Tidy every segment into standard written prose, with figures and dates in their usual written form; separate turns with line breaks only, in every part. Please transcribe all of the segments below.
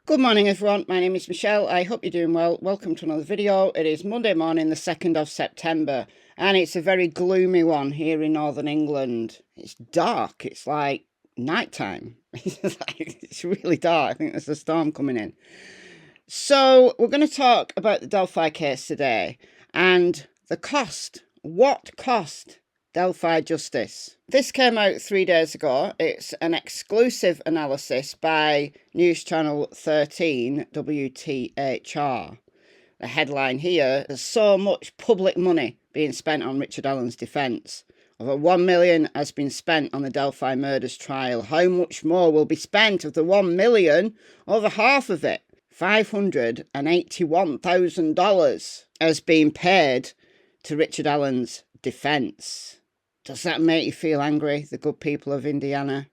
Good morning everyone, my name is Michelle, I hope you're doing well. Welcome to another video. It is Monday morning the 2nd of September and it's a very gloomy one here in Northern England. It's dark, it's like night time. It's really dark. I think there's a storm coming in. So we're going to talk about the Delphi case today and the cost. What cost Delphi justice? This came out 3 days ago. It's an exclusive analysis by News Channel 13 WTHR. The headline here: there's so much public money being spent on Richard Allen's defence. Over $1 million has been spent on the Delphi murders trial. How much more will be spent of the $1 million? Over half of it, $581,000, has been paid to Richard Allen's defence. Does that make you feel angry, the good people of Indiana?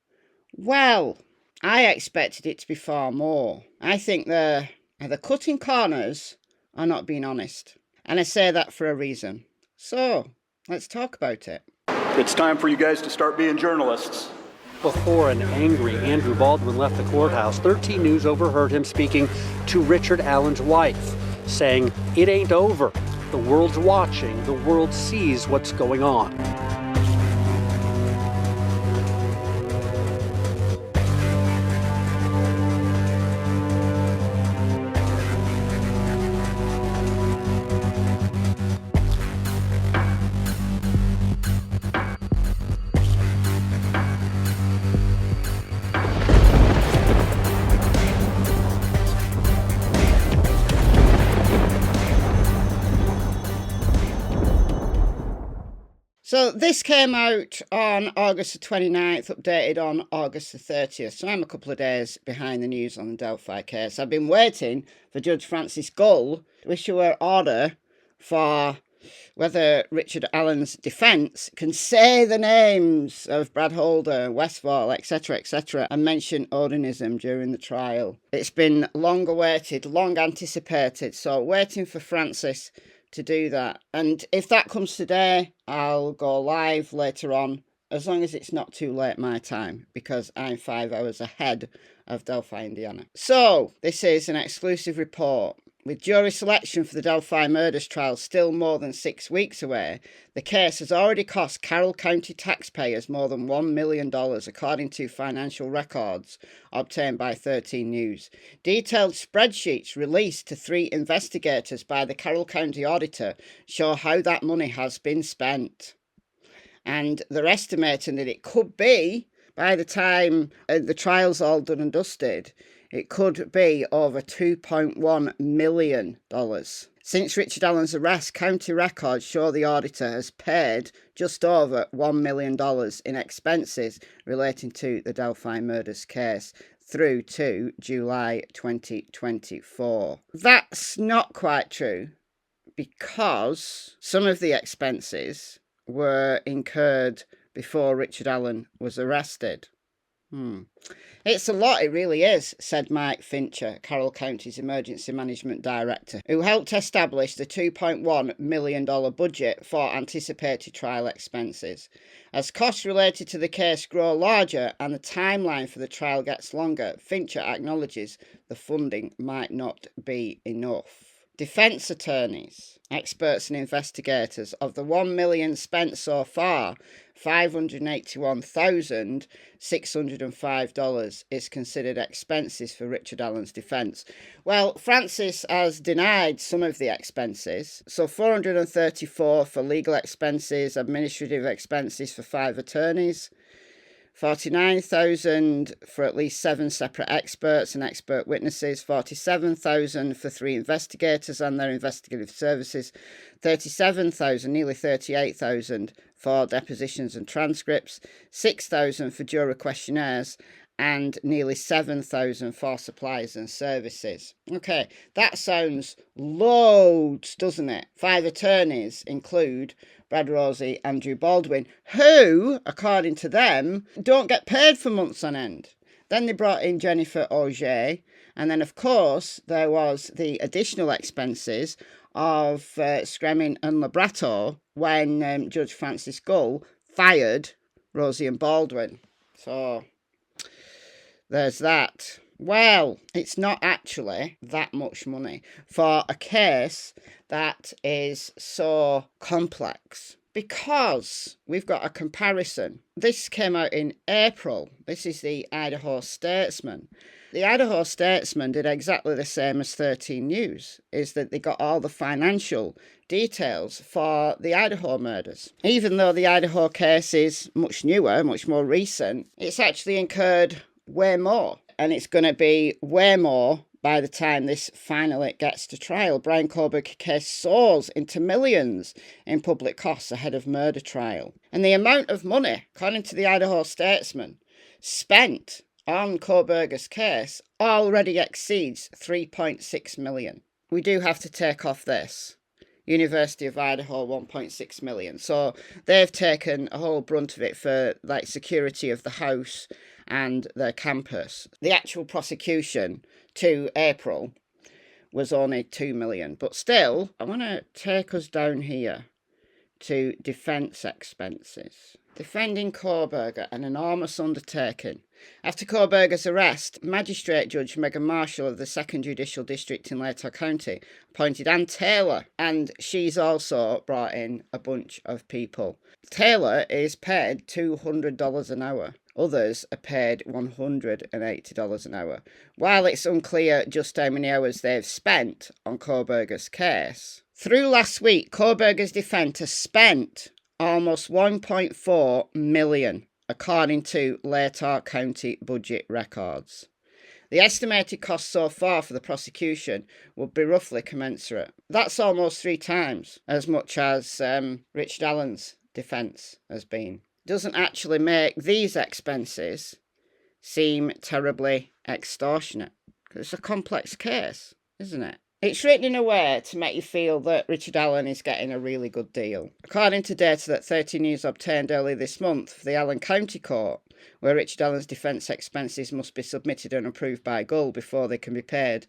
Well, I expected it to be far more. I think they're either cutting corners or not being honest. And I say that for a reason. So, let's talk about it.
It's time for you guys to start being journalists.
Before an angry Andrew Baldwin left the courthouse, 13 News overheard him speaking to Richard Allen's wife, saying, "It ain't over. The world's watching. The world sees what's going on."
So this came out on August the 29th, updated on August the 30th. So I'm a couple of days behind the news on the Delphi case. I've been waiting for Judge Francis Gull to issue an order for whether Richard Allen's defence can say the names of Brad Holder, Westfall, etc., and mention Odinism during the trial. It's been long awaited, long anticipated, so waiting for Francis to do that. And if that comes today, I'll go live later on, as long as it's not too late my time, because I'm 5 hours ahead of Delphi, Indiana. So, this is an exclusive report. With jury selection for the Delphi murders trial still more than 6 weeks away, the case has already cost Carroll County taxpayers more than $1 million, according to financial records obtained by 13 News. Detailed spreadsheets released to 3 investigators by the Carroll County auditor show how that money has been spent. And they're estimating that it could be, by the time the trial's all done and dusted, it could be over $2.1 million. Since Richard Allen's arrest, county records show the auditor has paid just over $1 million in expenses relating to the Delphi murders case through to July 2024. That's not quite true, because some of the expenses were incurred before Richard Allen was arrested. It's a lot, it really is, said Mike Fincher, Carroll County's Emergency Management Director, who helped establish the $2.1 million budget for anticipated trial expenses. As costs related to the case grow larger and the timeline for the trial gets longer, Fincher acknowledges the funding might not be enough. Defence attorneys, experts and investigators, of the $1 million spent so far, $581,605 is considered expenses for Richard Allen's defence. Well, Francis has denied some of the expenses, so $434 for legal expenses, administrative expenses for 5 attorneys, $49,000 for at least 7 separate experts and expert witnesses, $47,000 for 3 investigators and their investigative services, $37,000, nearly $38,000 for depositions and transcripts, $6,000 for juror questionnaires, and nearly $7,000 for supplies and services. Okay, that sounds loads, doesn't it? 5 attorneys include Brad Rosie, Andrew Baldwin, who, according to them, don't get paid for months on end. Then they brought in Jennifer Auger, and then, of course, there was the additional expenses of Scremin and Labrato when Judge Francis Gull fired Rosie and Baldwin. So there's that. Well, it's not actually that much money for a case that is so complex, because we've got a comparison. This came out in April. This is the Idaho Statesman. The Idaho Statesman did exactly the same as 13 News, is that they got all the financial details for the Idaho murders. Even though the Idaho case is much newer, much more recent, it's actually incurred way more. And it's going to be way more by the time this finally gets to trial. Bryan Kohberger case soars into millions in public costs ahead of murder trial. And the amount of money, according to the Idaho Statesman, spent on Kohberger's case already exceeds $3.6 million. We do have to take off this. University of Idaho, $1.6 million. So they've taken a whole brunt of it for like security of the house and their campus. The actual prosecution to April was only $2 million. But still, I want to take us down here to defence expenses. Defending Kohberger, an enormous undertaking. After Kohberger's arrest, Magistrate Judge Megan Marshall of the 2nd Judicial District in Idaho County appointed Ann Taylor, and she's also brought in a bunch of people. Taylor is paid $200 an hour. Others are paid $180 an hour. While it's unclear just how many hours they've spent on Kohberger's case, through last week, Kohberger's defence has spent almost $1.4 million, according to Idaho County budget records. The estimated cost so far for the prosecution would be roughly commensurate. That's almost 3 times as much as Richard Allen's defence has been. Doesn't actually make these expenses seem terribly extortionate. It's a complex case, isn't it? It's written in a way to make you feel that Richard Allen is getting a really good deal. According to data that 13 News obtained earlier this month for the Allen County Court, where Richard Allen's defence expenses must be submitted and approved by Gull before they can be paid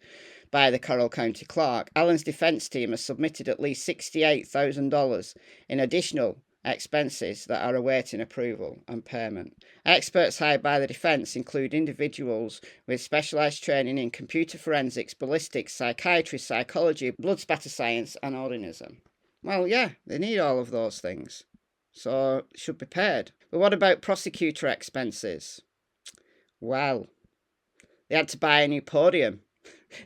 by the Carroll County clerk, Allen's defence team has submitted at least $68,000 in additional expenses that are awaiting approval and payment. Experts hired by the defence include individuals with specialised training in computer forensics, ballistics, psychiatry, psychology, blood spatter science and organism. Well, yeah, they need all of those things, so it should be paid. But what about prosecutor expenses? Well, they had to buy a new podium.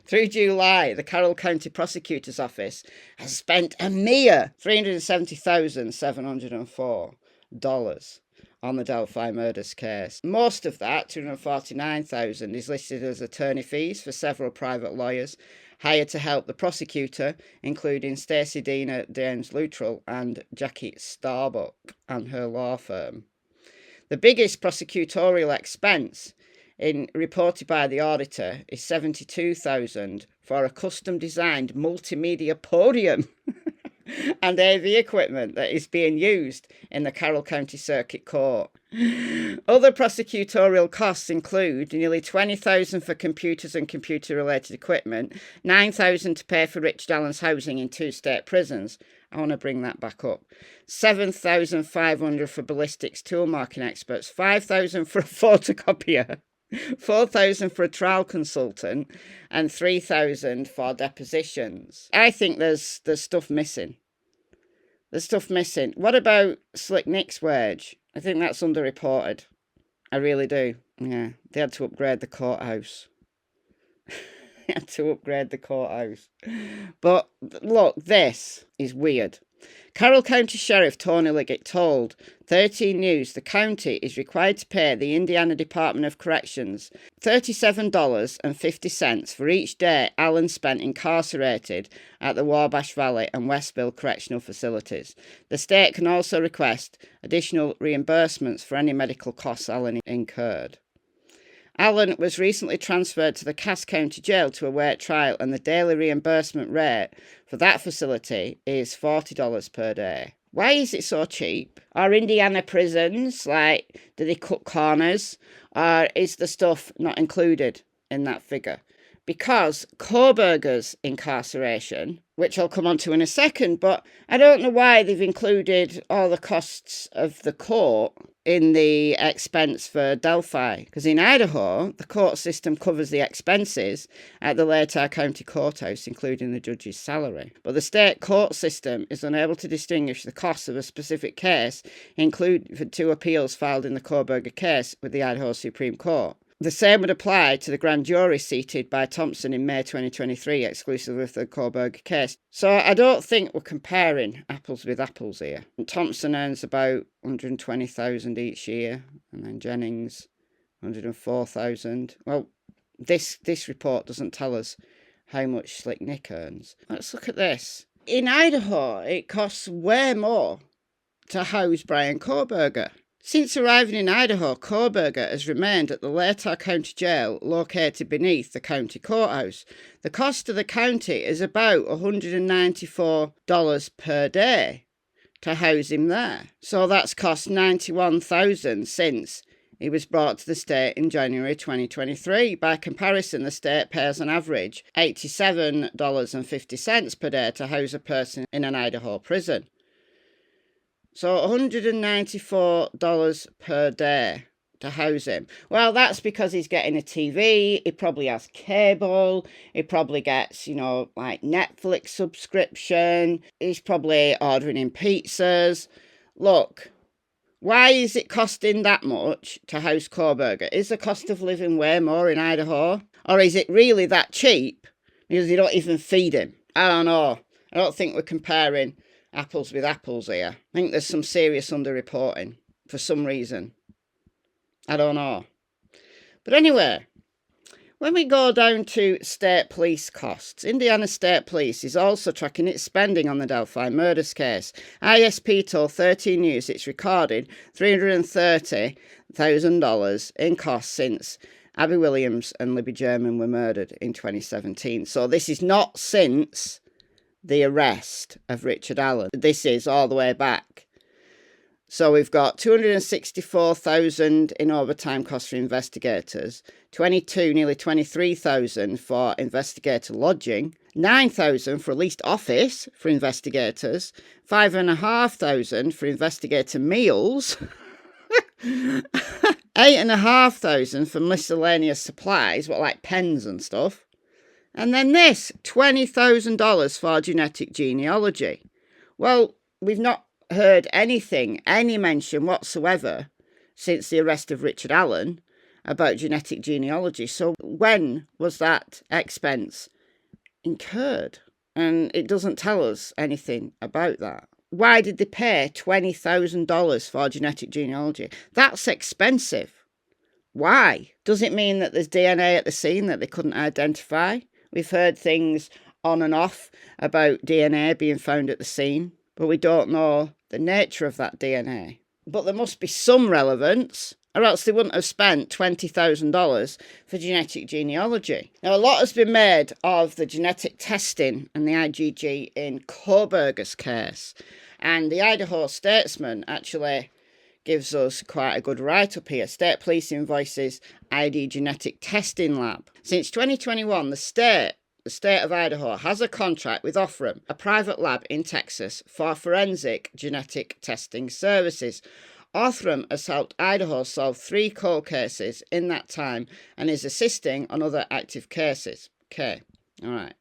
Through July, the Carroll County Prosecutor's Office has spent a mere $370,704 on the Delphi murders case. Most of that, $249,000, is listed as attorney fees for several private lawyers hired to help the prosecutor, including Stacey Dina James Luttrell and Jackie Starbuck and her law firm. The biggest prosecutorial expense reported by the auditor is $72,000 for a custom-designed multimedia podium and AV equipment that is being used in the Carroll County Circuit Court. Other prosecutorial costs include nearly $20,000 for computers and computer-related equipment, $9,000 to pay for Richard Allen's housing in 2 state prisons. I want to bring that back up. $7,500 for ballistics tool marking experts, $5,000 for a photocopier, $4,000 for a trial consultant, and $3,000 for depositions. I think there's stuff missing. There's stuff missing. What about Slick Nick's wage? I think that's underreported. I really do. Yeah, they had to upgrade the courthouse. They had to upgrade the courthouse. But look, this is weird. Carroll County Sheriff Tony Liggett told 13 News the county is required to pay the Indiana Department of Corrections $37.50 for each day Allen spent incarcerated at the Wabash Valley and Westville correctional facilities. The state can also request additional reimbursements for any medical costs Allen incurred. Allen was recently transferred to the Cass County Jail to await trial, and the daily reimbursement rate for that facility is $40 per day. Why is it so cheap? Are Indiana prisons, do they cut corners? Or is the stuff not included in that figure? Because Kohberger's incarceration, which I'll come on to in a second, but I don't know why they've included all the costs of the court in the expense for Delphi, because in Idaho, the court system covers the expenses at the Latah County Courthouse, including the judge's salary. But the state court system is unable to distinguish the costs of a specific case, including for 2 appeals filed in the Kohberger case with the Idaho Supreme Court. The same would apply to the grand jury seated by Thompson in May 2023, exclusive of the Kohberger case. So I don't think we're comparing apples with apples here. And Thompson earns about $120,000 each year, and then Jennings $104,000. Well, this report doesn't tell us how much Slick Nick earns. Let's look at this. In Idaho, it costs way more to house Bryan Kohberger. Since arriving in Idaho, Kohberger has remained at the Latah County Jail located beneath the county courthouse. The cost to the county is about $194 per day to house him there. So that's cost $91,000 since he was brought to the state in January 2023. By comparison, the state pays on average $87.50 per day to house a person in an Idaho prison. So $194 per day to house him. Well, that's because he's getting a TV, he probably has cable, he probably gets, like Netflix subscription, he's probably ordering in pizzas. Look, why is it costing that much to house Kohberger? Is the cost of living way more in Idaho? Or is it really that cheap because you don't even feed him? I don't know. I don't think we're comparing apples with apples here. I think there's some serious underreporting for some reason. I don't know. But anyway, when we go down to state police costs, Indiana State Police is also tracking its spending on the Delphi murders case. ISP told 13 News it's recorded $330,000 in costs since Abby Williams and Libby German were murdered in 2017. So this is not since the arrest of Richard Allen. This is all the way back. So we've got $264,000 in overtime costs for investigators, nearly $23,000 for investigator lodging, $9,000 for leased office for investigators, $5,500 for investigator meals, $8,500 for miscellaneous supplies, like pens and stuff. And then this, $20,000 for genetic genealogy. Well, we've not heard any mention whatsoever since the arrest of Richard Allen about genetic genealogy. So when was that expense incurred? And it doesn't tell us anything about that. Why did they pay $20,000 for genetic genealogy? That's expensive. Why? Does it mean that there's DNA at the scene that they couldn't identify? We've heard things on and off about DNA being found at the scene, but we don't know the nature of that DNA. But there must be some relevance, or else they wouldn't have spent $20,000 for genetic genealogy. Now, a lot has been made of the genetic testing and the IgG in Kohberger's case, and the Idaho Statesman actually gives us quite a good write-up here. State Police invoices ID Genetic Testing Lab. Since 2021, the state of Idaho has a contract with Othram, a private lab in Texas, for forensic genetic testing services. Othram has helped Idaho solve 3 cold cases in that time and is assisting on other active cases. Okay, all right.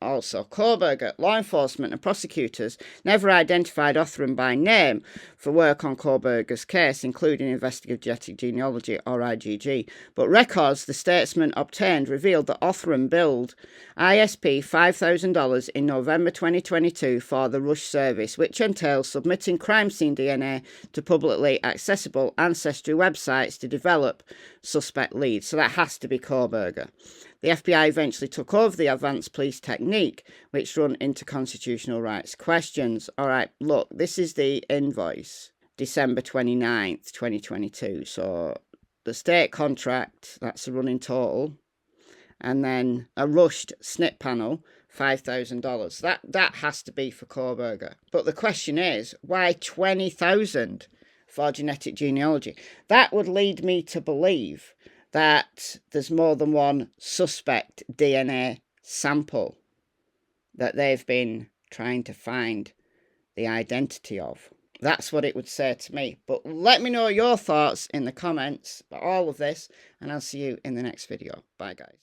Also, Kohberger, law enforcement and prosecutors never identified Othram by name for work on Kohberger's case, including Investigative Genetic Genealogy or IGG, but records the statesman obtained revealed that Othram billed ISP $5,000 in November 2022 for the Rush service, which entails submitting crime scene DNA to publicly accessible ancestry websites to develop suspect leads. So that has to be Kohberger. The FBI eventually took over the advanced police technique, which run into constitutional rights questions. All right, look, this is the invoice, December 29th, 2022. So the state contract, that's a running total. And then a rushed SNP panel, $5,000. That has to be for Kohberger. But the question is, why $20,000 for genetic genealogy? That would lead me to believe that there's more than one suspect DNA sample that they've been trying to find the identity of. That's what it would say to me. But let me know your thoughts in the comments about all of this, and I'll see you in the next video. Bye, guys.